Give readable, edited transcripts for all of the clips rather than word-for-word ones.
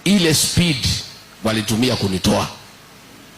ile speed walitumia kunitoa,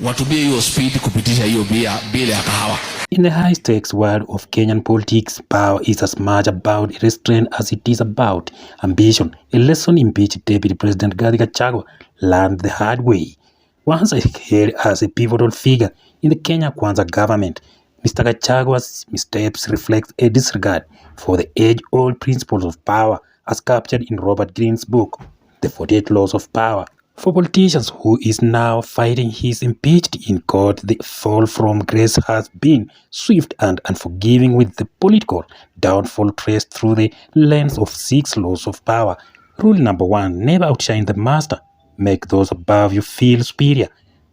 watumie hiyo speed kupitisha hiyo bila ya kahawa. In the high-stakes world of Kenyan politics, power is as much about restraint as it is about ambition. A lesson impeached Deputy President Rigathi Gachagua learned the hard way. Once hailed as a pivotal figure in the Kenya Kwanza government, Mr. Gachagua's missteps reflect a disregard for the age-old principles of power as captured in Robert Greene's book, The 48 Laws of Power. For politicians who is now fighting his impeached in court, the fall from grace has been swift and unforgiving, with the political downfall traced through the lens of 6 laws of power. Rule number 1, never outshine the master. Make those above you feel superior.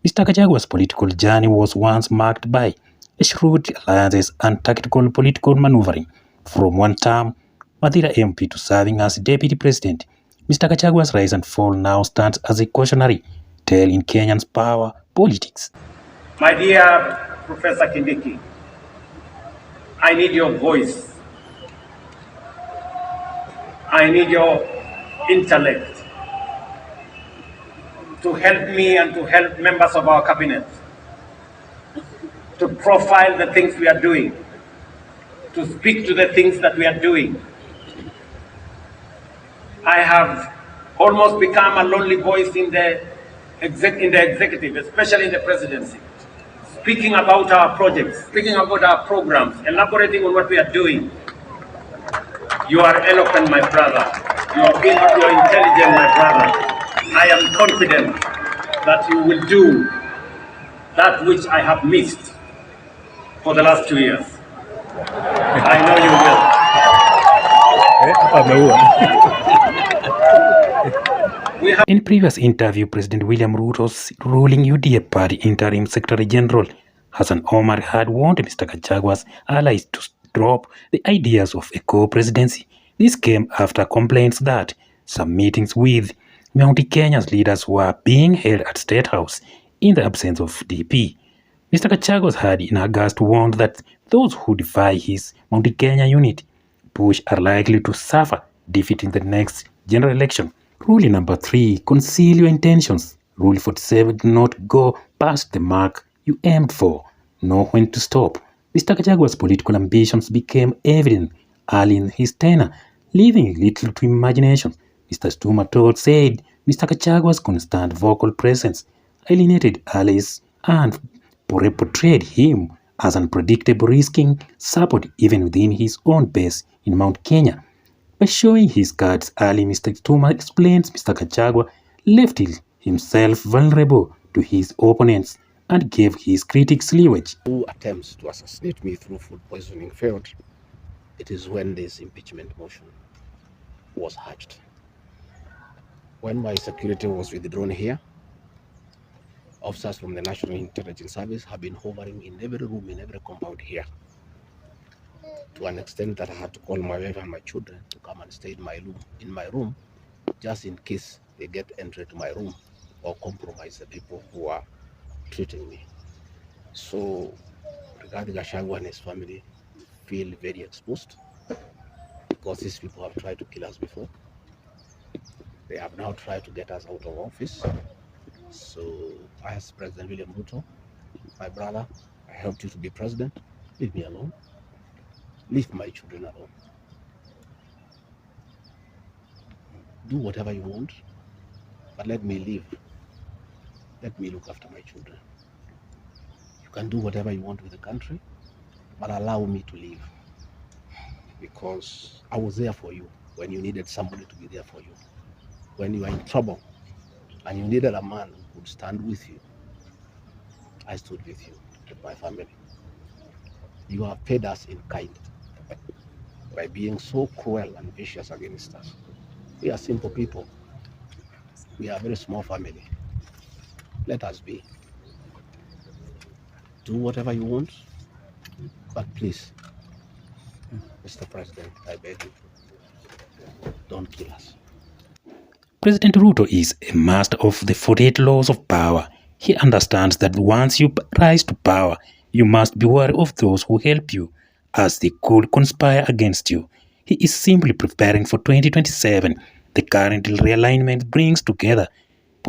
Mr. Gachagua's political journey was once marked by shrewd alliances and tactical political maneuvering. From one term Mathira MP to serving as Deputy President, Mr. Gachagua's rise and fall now stands as a cautionary tale in Kenyan's power politics. My dear Professor Kindiki, I need your voice. I need your intellect to help me and to help members of our cabinet to profile the things we are doing, to speak to the things that we are doing. I have almost become a lonely voice in the executive, especially in the presidency, speaking about our projects, speaking about our programs, elaborating on what we are doing. You are eloquent, my brother. You are intelligent, my brother. I am confident that you will do that which I have missed for the last 2 years. I know you will. In previous interview, President William Ruto's ruling UDA party interim Secretary General Hassan Omar had warned Mr. Gachagua's allies to drop the ideas of a co-presidency. This came after complaints that some meetings with Mount Kenya's leaders were being held at State House in the absence of DP. Mr. Gachagua had in August warned that those who defy his Mount Kenya unit push are likely to suffer defeat in the next general election. Rule number 3, conceal your intentions. Rule 47, do not go past the mark you aimed for. Know when to stop. Mr. Gachagua's political ambitions became evident early in his tenure, leaving little to imagination. Mr. Stuma Todd said Mr. Gachagua's constant vocal presence alienated allies and portrayed him as unpredictable, risking support even within his own base in Mount Kenya. By showing his cards early, Mr. Stuma explains Mr. Gachagua left himself vulnerable to his opponents and gave his critics leeway. Who attempts to assassinate me through food poisoning failed. It is when this impeachment motion was hatched. When my security was withdrawn here, officers from the National Intelligence Service have been hovering in every room, in every compound here, to an extent that I had to call my wife and my children to come and stay in my room, just in case they get entry to my room or compromise the people who are treating me. So Rigathi Gachagua and his family feel very exposed because these people have tried to kill us before. They have now tried to get us out of office. So I asked President William Ruto, my brother, I helped you to be president, leave me alone. Leave my children alone. Do whatever you want, but let me live. Let me look after my children. You can do whatever you want with the country, but allow me to live. Because I was there for you when you needed somebody to be there for you. When you were in trouble and you needed a man who would stand with you, I stood with you, with my family. You have paid us in kind by being so cruel and vicious against us. We are simple people. We are a very small family. Let us be. Do whatever you want, but please, Mr. President, I beg you, don't kill us. President Ruto is a master of the 48 laws of power. He understands that once you rise to power, you must be wary of those who help you, as they could conspire against you. He is simply preparing for 2027. The current realignment brings together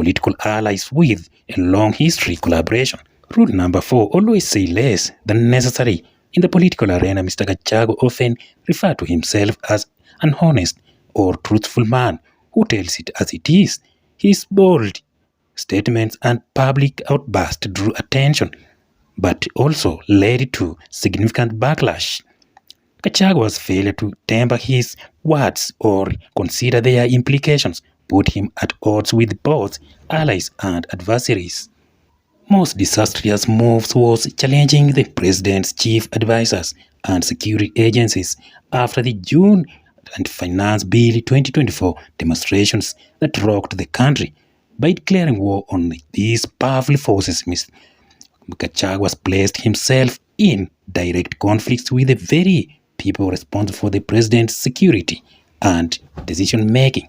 political allies with a long history of collaboration. Rule number 4, always say less than necessary. In the political arena, Mr. Gachagua often referred to himself as an honest or truthful man who tells it as it is. His bold statements and public outbursts drew attention, but also led to significant backlash. Gachagua's failure to temper his words or consider their implications put him at odds with both allies and adversaries. Most disastrous moves was challenging the president's chief advisors and security agencies after the June and Finance Bill 2024 demonstrations that rocked the country. By declaring war on these powerful forces, Mr. Gachagua placed himself in direct conflict with the very people responsible for the president's security and decision-making.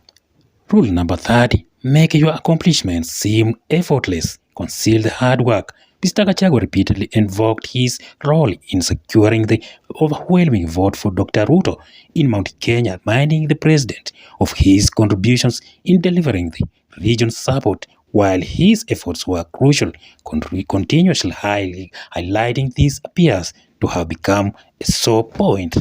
Rule number 30. Make your accomplishments seem effortless. Conceal the hard work. Mr. Gachagua repeatedly invoked his role in securing the overwhelming vote for Dr. Ruto in Mount Kenya, reminding the president of his contributions in delivering the region's support. While his efforts were crucial, continuously highlighting this appears to have become a sore point.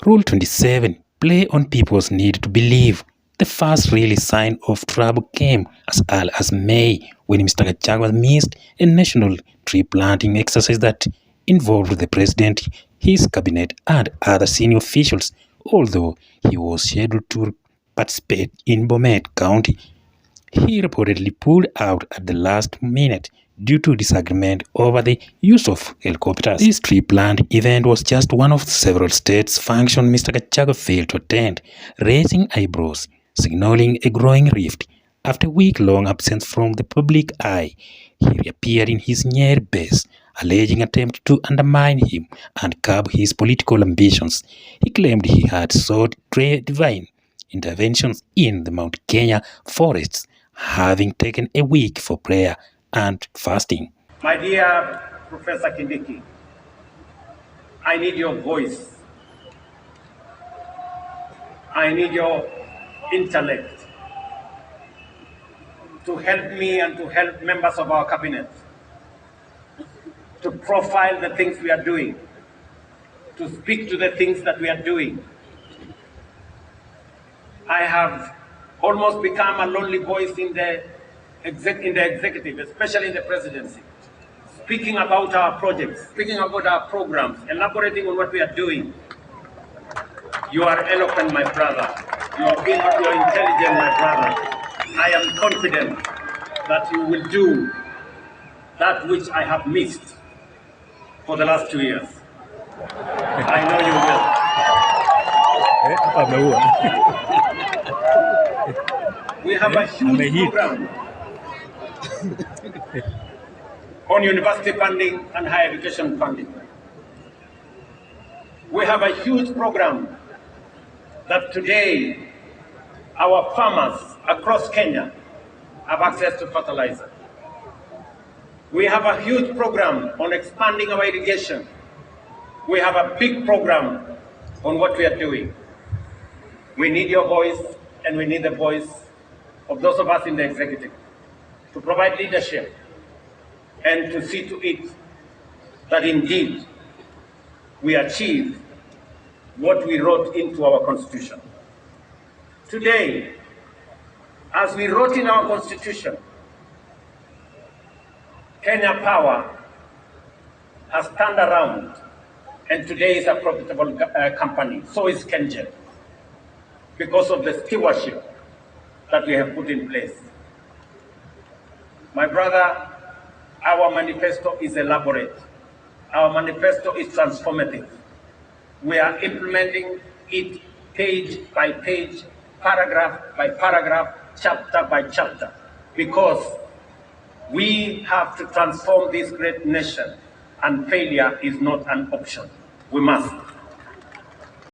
Rule 27. Play on people's need to believe. The first real sign of trouble came as early as May when Mr. Gachagua missed a national tree planting exercise that involved the president, his cabinet, and other senior officials, although he was scheduled to participate in Bomet County. He reportedly pulled out at the last minute due to disagreement over the use of helicopters. This tree plant event was just one of several states functions Mr. Gachagua failed to attend, raising eyebrows, signaling a growing rift. After a week-long absence from the public eye, he reappeared in his Nyeri base, alleging attempt to undermine him and curb his political ambitions. He claimed he had sought divine interventions in the Mount Kenya forests, having taken a week for prayer and fasting. My dear Professor Kindiki, I need your voice. I need your intellect to help me and to help members of our cabinet to profile the things we are doing, to speak to the things that we are doing. I have almost become a lonely voice in the executive, especially in the presidency, speaking about our projects, speaking about our programs, elaborating on what we are doing. You are eloquent, my brother. You are intelligent, my brother. I am confident that you will do that which I have missed for the last 2 years. I know you will. We have a huge program on university funding and higher education funding. We have a huge program that today our farmers across Kenya have access to fertilizer. We have a huge program on expanding our irrigation. We have a big program on what we are doing. We need your voice, and we need the voice of those of us in the executive to provide leadership and to see to it that indeed we achieve what we wrote into our Constitution. Today, as we wrote in our Constitution, Kenya Power has turned around and today is a profitable company. So is Kengen, because of the stewardship that we have put in place. My brother, our manifesto is elaborate. Our manifesto is transformative. We are implementing it page by page, paragraph by paragraph, chapter by chapter, because we have to transform this great nation, and failure is not an option. We must.